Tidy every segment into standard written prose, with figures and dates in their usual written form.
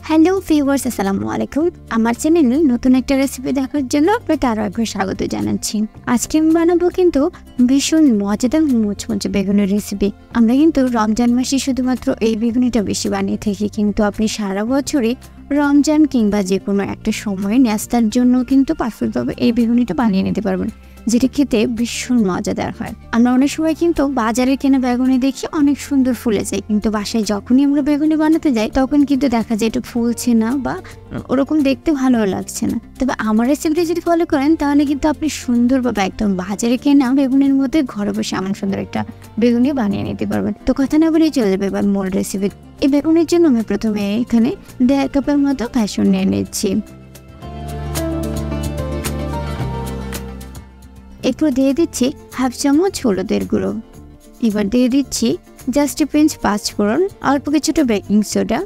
Hello viewers, আসসালামু আলাইকুম। আমার চ্যানেলে নতুন একটা রেসিপি দেখার জন্য আপনাকে আরও একবার স্বাগত জানাচ্ছি। আজকে আমি বানাবো কিন্তু ভীষণ মজাদার মুচমুচে বেগুনের রেসিপি। আমরা কিন্তু রমজান মাসে শুধুমাত্র এই বেগুনিটা বেশি বানিয়ে থাকি, কিন্তু আপনি সারা বছরে রমজান কিংবা যে কোনো একটা সময় নাস্তার জন্য কিন্তু পারফেক্টভাবে এই বেগুনিটা বানিয়ে নিতে পারবেন, যেটা খেতে ভীষণ মজাদার হয়। আমরা অনেক সময় কিন্তু বাজারে কেনা বেগুনি দেখি অনেক সুন্দর ফুলে যায়, কিন্তু বাসায় যখনই আমরা বেগুনি বানাতে যাই তখন কিন্তু দেখা যায় এটা ফুলছে না বা ওরকম দেখতে ভালো লাগছে না। তবে আমার রেসিপিটা যদি ফলো করেন তাহলে কিন্তু আপনি সুন্দরভাবে একদম বাজারে কেনা বেগুনের মধ্যে ঘরে বসে এমন সুন্দর একটা বেগুনি বানিয়ে নিতে পারবেন। তো কথা না বলেই চলে যাবে এবার মূল রেসিপি। এই বেগুনের জন্য আমি প্রথমে এখানে 1.5 কাপের মতো বেসন নিয়ে নিচ্ছি। এরপর দিয়ে দিচ্ছি 1/2 চামচ হলুদের গুঁড়ো। এবার দিয়ে দিচ্ছি জাস্ট পিঞ্চ 5 ফোড়ন, অল্প কিছুটা বেকিং সোডা,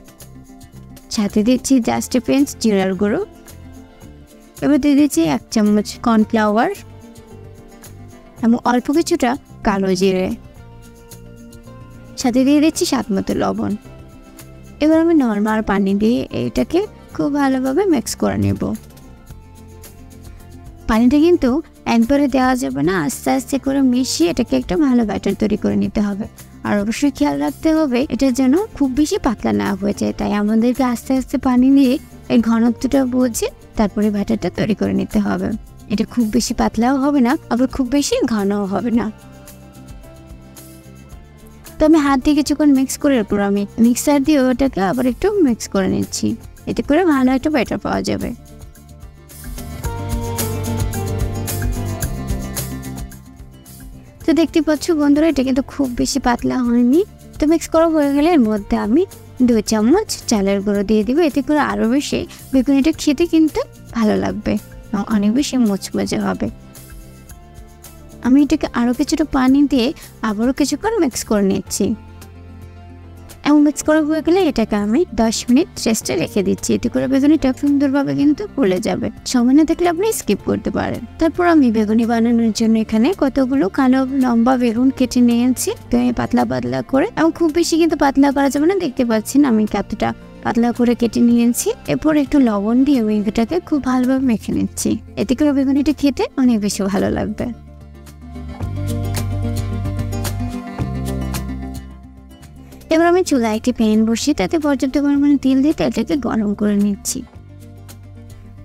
সাথে দিচ্ছি জাস্ট পিঞ্চ জিরার গুঁড়ো। এবার দিয়ে দিচ্ছি 1 চামচ কর্নফ্লাওয়ার এবং অল্প কিছুটা কালো জিরে, সাথে দিয়ে দিচ্ছি স্বাদ মতো লবণ। এবার আমি নর্মাল পানি দিয়ে এটাকে খুব ভালোভাবে মিক্স করে নেব। পানিটা কিন্তু একবারে দেওয়া যাবে না, আস্তে আস্তে করে মিশিয়ে এটাকে একটা ভালো ব্যাটার তৈরি করে নিতে হবে। আর অবশ্যই খেয়াল রাখতে হবে এটা যেন খুব বেশি পাতলা না হয়ে যায়, তাই আমাদেরকে আস্তে আস্তে পানি নিয়ে এই ঘনত্বটা বুঝে তারপরে ব্যাটারটা তৈরি করে নিতে হবে। এটা খুব বেশি পাতলাও হবে না, আবার খুব বেশি ঘনও হবে না। তো আমি হাত দিয়ে কিছুক্ষণ মিক্স করে এরপর আমি মিক্সার দিয়ে ওটাকে আবার একটু মিক্স করে নিচ্ছি, এতে করে ভালো একটা ব্যাটার পাওয়া যাবে। তো দেখতে পাচ্ছ বন্ধুরা, এটা কিন্তু খুব বেশি পাতলা হয়নি। তো মিক্স করা হয়ে গেলে এর মধ্যে আমি 2 চামচ চালের গুঁড়ো দিয়ে দিব, এতে করে আরও বেশি বেগুনিটা খেতে কিন্তু ভালো লাগবে এবং অনেক বেশি মুচমুচে হবে। আমি এটাকে আরও কিছুটা পানি দিয়ে আবারও কিছুক্ষণ মিক্স করে নিচ্ছি এবং মিক্স করা হয়ে গেলে এটাকে আমি 10 মিনিট রেস্টে রেখে দিচ্ছি, এতে করে বেগুনিটা সুন্দরভাবে কিন্তু ফুলে যাবে। সময় না থাকলে আপনি স্কিপ করতে পারেন। তারপর আমি বেগুনি বানানোর জন্য এখানে কতগুলো কালো লম্বা বেগুন কেটে নিয়েছি, তো আমি পাতলা পাতলা করে, এবং খুব বেশি কিন্তু পাতলা করা যাবে না, দেখতে পাচ্ছেন আমি কতটা পাতলা করে কেটে নিয়েছি। এরপর একটু লবণ দিয়ে এটাকে খুব ভালোভাবে মেখে নিচ্ছি, এতে করে বেগুনিটা খেতে অনেক বেশি ভালো লাগবে। এবার আমি চুলায় একটি প্যান বসিয়ে তাতে পর্যাপ্ত পরিমাণে তেল দিয়ে তেলটাকে গরম করে নিচ্ছি।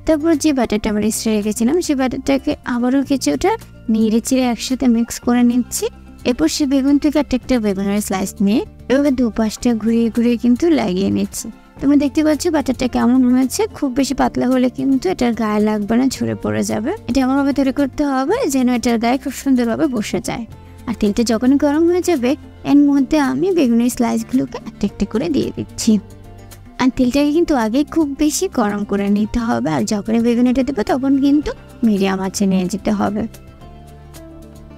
তারপর যে ব্যাটারটা আমরা রেস্টে রেখেছিলাম সেই ব্যাটারটাকে আবারও কিছুটা নেড়ে চেড়ে একসাথে মিক্স করে নিচ্ছি। এরপর সে বেগুন থেকে একটা বেগুনের স্লাইস নিয়ে এভাবে দুপাশটা ঘুরিয়ে ঘুরিয়ে কিন্তু লাগিয়ে নিচ্ছি। তোমরা দেখতে পাচ্ছ ব্যাটারটা কেমন হয়েছে। খুব বেশি পাতলা হলে কিন্তু এটার গায়ে লাগবে না, ঝরে পড়ে যাবে। এটা এমনভাবে তৈরি করতে হবে যেন এটার গায়ে খুব সুন্দরভাবে বসে যায়। আর তেলটা যখন গরম হয়ে যাবে এর মধ্যে আমি বেগুনের স্লাইসগুলোকে একটা একটা করে দিয়ে দিচ্ছি। আর তেলটাকে কিন্তু আগে খুব বেশি গরম করে নিতে হবে, আর যখন বেগুনিটা দেবো তখন কিন্তু মিডিয়াম আঁচে নিয়ে যেতে হবে।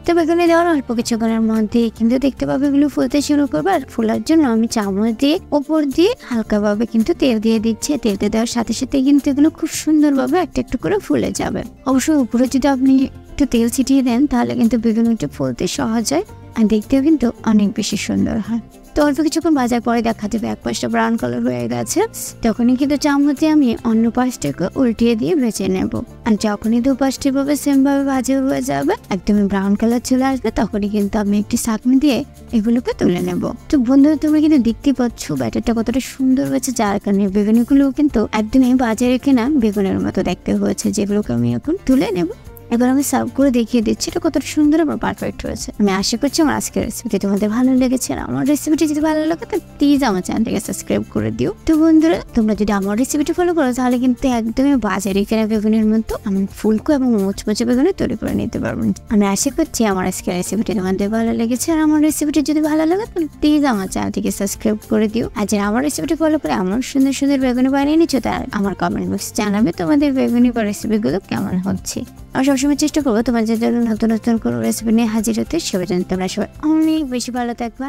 তো বেগুনি দেওয়ার অল্প কিছুক্ষণের মধ্যে কিন্তু দেখতে পাবে এগুলো ফুলতে শুরু করবে। আর ফোলার জন্য আমি চামচ দিয়ে ওপর দিয়ে হালকাভাবে কিন্তু তেল দিয়ে দিচ্ছি। তেলটা দেওয়ার সাথে সাথে কিন্তু এগুলো খুব সুন্দরভাবে একটা একটু করে ফুলে যাবে। অবশ্যই উপরে যদি আপনি একটু তেল ছিটিয়ে দেন তাহলে কিন্তু বেগুনিটা ফুলতে সহজ হয় আর দেখতেও কিন্তু অনেক বেশি সুন্দর হয়। তো অল্প কিছুক্ষণ ভাজার পরে দেখা যাবে এক পাশটা ব্রাউন কালার হয়ে গেছে, তখনই কিন্তু চামচে আমি অন্য পাশটাকে উল্টিয়ে দিয়ে ভেজে নেব। আর যখনই দুপাশটি ভাবে সেম ভাবে ভাজা হয়ে যাবে, একদমই ব্রাউন কালার চলে আসবে, তখনই কিন্তু আমি একটি ছাঁকনি দিয়ে এগুলোকে তুলে নেব। তো বন্ধুরা, তোমরা কিন্তু দেখতে পাচ্ছ ব্যাটারটা কতটা সুন্দর হয়েছে, যার কারণে বেগুনিগুলো কিন্তু একদমই বাজারে কেনা বেগুনের মতো দেখতে হয়েছে, যেগুলোকে আমি এখন তুলে নেব। এবার আমি সার্ভ করে দেখিয়ে দিচ্ছি এটা কতটা সুন্দর এবং পারফেক্ট হয়েছে। আমি আশা করছি আমার আজকের রেসিপিটি তোমাদের ভালো লেগেছে। আর আমার রেসিপিটি যদি ভালো লাগে তো প্লিজ আমার চ্যানেলটাকে সাবস্ক্রাইব করে দিও। তো বন্ধুরা, তোমরা যদি আমার রেসিপিটি ফলো করো তাহলে কিন্তু একদমই বাজারে কেনা বেগুনের মতো আমি ফুলকো এবং মুচমুচে বেগুনি তৈরি করে নিতে পারবো। আমি আশা করছি আমার আজকের রেসিপিটি তোমাদের ভালো লেগেছে। আর আমার রেসিপিটি যদি ভালো লাগে তাহলে প্লিজ আমার চ্যানেলটিকে সাবস্ক্রাইব করে দিও। আর যারা আমার রেসিপিটি ফলো করে আমার সুন্দর সুন্দর বেগুনি বানিয়ে নিচ্ছ তারা আমার কমেন্ট বক্সে জানাবে তোমাদের বেগুনি বা রেসিপিগুলো কেমন হচ্ছে। আমি সবসময় চেষ্টা করবো তোমাদের জন্য নতুন নতুন কোনো রেসিপি নিয়ে হাজির হতে। সবাই তোমরা সবাই অনেক বেশি ভালো থাকবে।